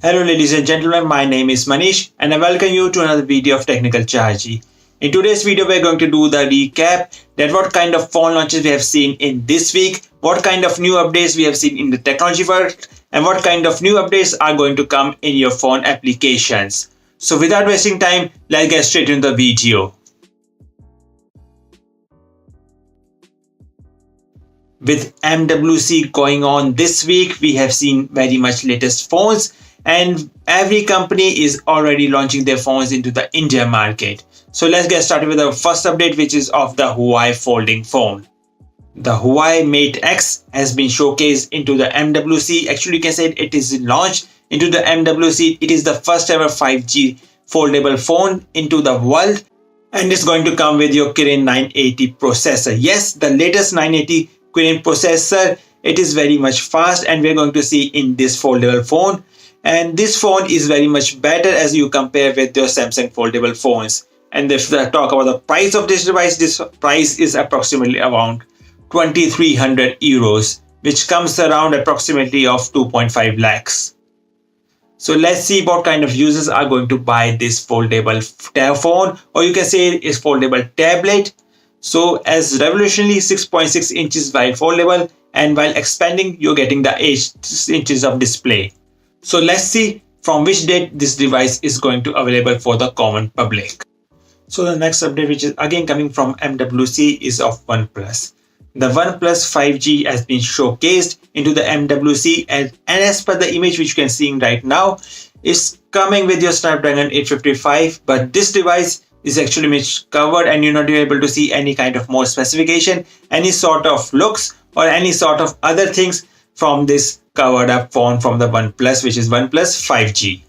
Hello ladies and gentlemen, my name is Manish and I welcome you to another video of Technical Chaharji. In today's video, we're going to do the recap that what kind of phone launches we have seen in this week, what kind of new updates we have seen in the technology world, and what kind of new updates are going to come in your phone applications. So without wasting time, let's get straight into the video. With MWC going on this week, we have seen very much latest phones and every company is already launching their phones into the India market. So let's get started with the first update, which is of the Huawei folding phone. The Huawei Mate X has been showcased into the MWC. Actually, you can say it is launched into the MWC. It is the first ever 5G foldable phone into the world and it's going to come with your Kirin 980 processor. Yes, the latest 980 Kirin processor. It is very much fast and we're going to see in this foldable phone. And this phone is very much better as you compare with your Samsung foldable phones. And if I talk about the price of this device, this price is approximately around 2300 euros, which comes around approximately of 2.5 lakhs. So let's see what kind of users are going to buy this foldable phone, or you can say it's foldable tablet. So as revolutionary 6.6 inches while foldable, and while expanding you're getting the 8 inches of display. So let's see from which date this device is going to available for the common public. So the next update, which is again coming from MWC, is of OnePlus. The OnePlus 5G has been showcased into the MWC and as per the image which you can see right now, is coming with your Snapdragon 855, but this device is actually covered and you're not able to see any kind of more specification, any sort of looks or any sort of other things from this covered up phone from the OnePlus, which is OnePlus 5G.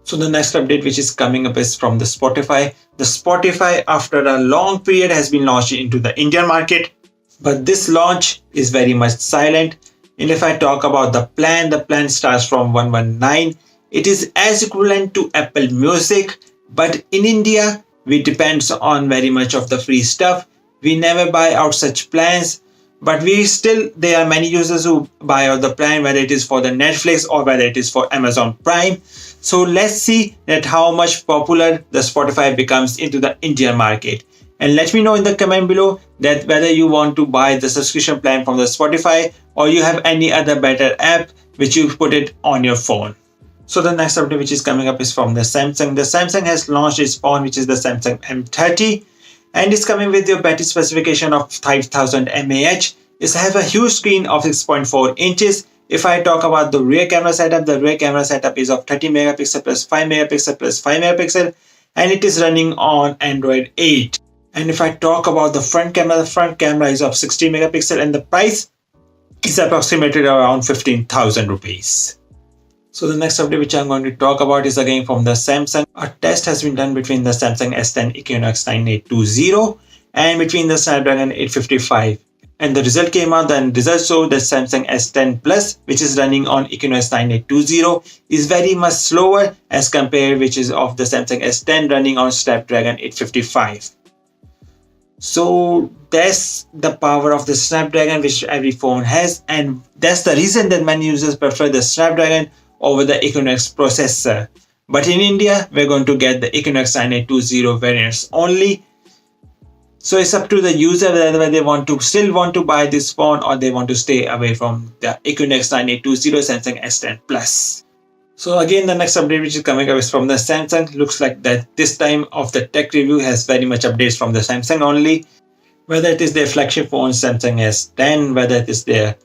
So the next update which is coming up is from the Spotify. The Spotify after a long period has been launched into the Indian market, but this launch is very much silent. And if I talk about the plan starts from 119. It is as equivalent to Apple Music, but in India, we depends on very much of the free stuff. We never buy out such plans, but there are many users who buy out the plan, whether it is for the Netflix or whether it is for Amazon Prime. So let's see that how much popular the Spotify becomes into the Indian market. And let me know in the comment below that whether you want to buy the subscription plan from the Spotify or you have any other better app which you put it on your phone. So the next update which is coming up is from the Samsung. The Samsung has launched its phone, which is the Samsung M30, and it's coming with your battery specification of 5000 mAh. It has a huge screen of 6.4 inches. If I talk about the rear camera setup, the rear camera setup is of 30 megapixel plus 5 megapixel plus 5 megapixel, and it is running on Android 8. And if I talk about the front camera is of 60 megapixel and the price is approximately around 15,000 rupees. So the next update which I'm going to talk about is again from the Samsung. A test has been done between the Samsung S10 Equinox 9820 and between the Snapdragon 855. And the result came out, and results show that Samsung S10 Plus, which is running on Equinox 9820, is very much slower as compared which is of the Samsung S10 running on Snapdragon 855. So that's the power of the Snapdragon which every phone has, and that's the reason that many users prefer the Snapdragon over the Equinox processor. But in India, we're going to get the Equinox 9820 variants only. So it's up to the user whether they still want to buy this phone or they want to stay away from the Equinox 9820 Samsung S10 Plus. So again, the next update which is coming up is from the Samsung. Looks like that this time of the tech review has very much updates from the Samsung only. Whether it is their flagship phone Samsung S10, whether it is their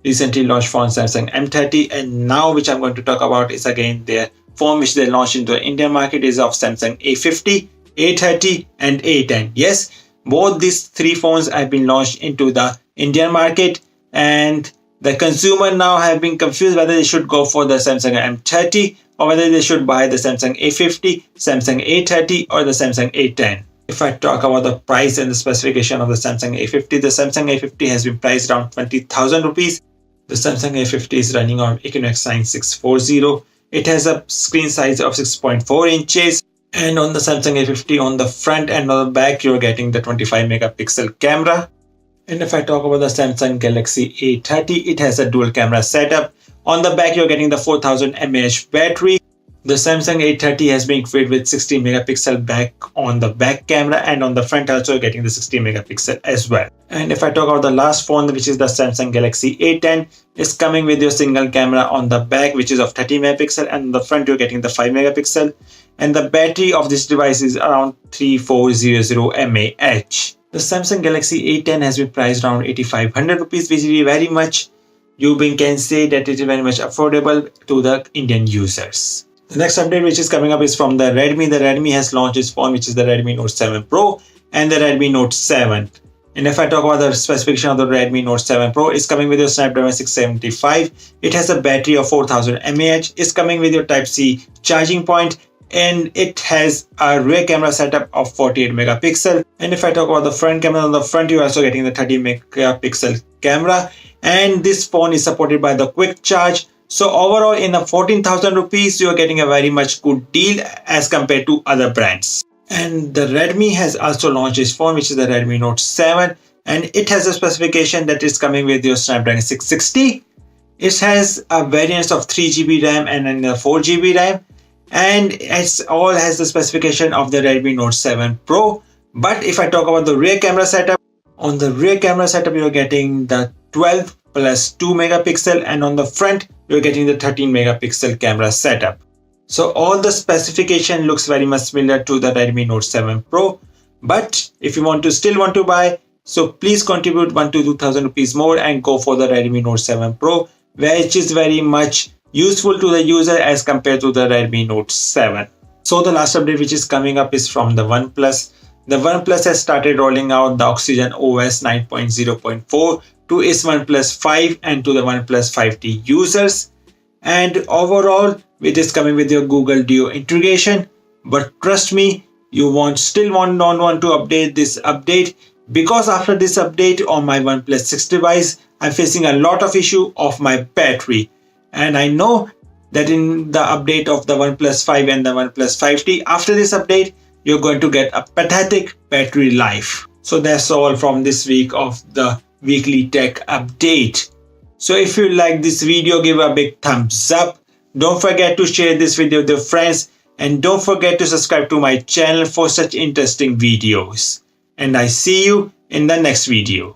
recently launched phone Samsung M30, and now which I'm going to talk about is again their phone which they launched into the Indian market is of Samsung A50, A30 and A10. Yes, both these three phones have been launched into the Indian market, and the consumer now have been confused whether they should go for the Samsung M30 or whether they should buy the Samsung A50, Samsung A30 or the Samsung A10. If I talk about the price and the specification of the Samsung A50, the Samsung A50 has been priced around 20,000 rupees. The Samsung A50 is running on Equinox 9640. It has a screen size of 6.4 inches. And on the Samsung A50, on the front and on the back, you're getting the 25 megapixel camera. And if I talk about the Samsung Galaxy A30, it has a dual camera setup. On the back, you're getting the 4000 mAh battery. The Samsung A30 has been equipped with 16 megapixel back on the back camera, and on the front also you're getting the 16 megapixel as well. And if I talk about the last phone, which is the Samsung Galaxy A10, it's coming with your single camera on the back, which is of 30 megapixel, and on the front you're getting the 5 megapixel. And the battery of this device is around 3400 mAh. The Samsung Galaxy A10 has been priced around 8500 rupees, which is very much, you can say that it is very much affordable to the Indian users. The next update which is coming up is from the Redmi. The Redmi has launched its phone, which is the Redmi Note 7 Pro and the Redmi Note 7. And if I talk about the specification of the Redmi Note 7 Pro, it's coming with your Snapdragon 675. It has a battery of 4000 mAh. It's coming with your Type-C charging point, and it has a rear camera setup of 48 megapixel. And if I talk about the front camera, on the front you're also getting the 30 megapixel camera, and this phone is supported by the quick charge. So overall, in the 14,000 rupees, you are getting a very much good deal as compared to other brands. And the Redmi has also launched its phone, which is the Redmi Note 7, and it has a specification that is coming with your Snapdragon 660. It has a variance of 3GB RAM and then 4GB RAM, and it all has the specification of the Redmi Note 7 Pro. But if I talk about the rear camera setup, on the rear camera setup you're getting the 12 plus 2 megapixel, and on the front you're getting the 13 megapixel camera setup. So all the specification looks very much similar to the Redmi Note 7 Pro. But if you still want to buy, so please contribute 1 to 2,000 rupees more and go for the Redmi Note 7 Pro, which is very much useful to the user as compared to the Redmi Note 7. So the last update which is coming up is from the OnePlus. The OnePlus has started rolling out the Oxygen OS 9.0.4 to its OnePlus 5 and to the OnePlus 5T users. And overall, it is coming with your Google Duo integration. But trust me, you still don't want to update this update, because after this update on my OnePlus 6 device, I'm facing a lot of issue of my battery. And I know that in the update of the OnePlus 5 and the OnePlus 5T, after this update, you're going to get a pathetic battery life. So that's all from this week of the weekly tech update. So if you like this video, give a big thumbs up. Don't forget to share this video with your friends, and don't forget to subscribe to my channel for such interesting videos. And I see you in the next video.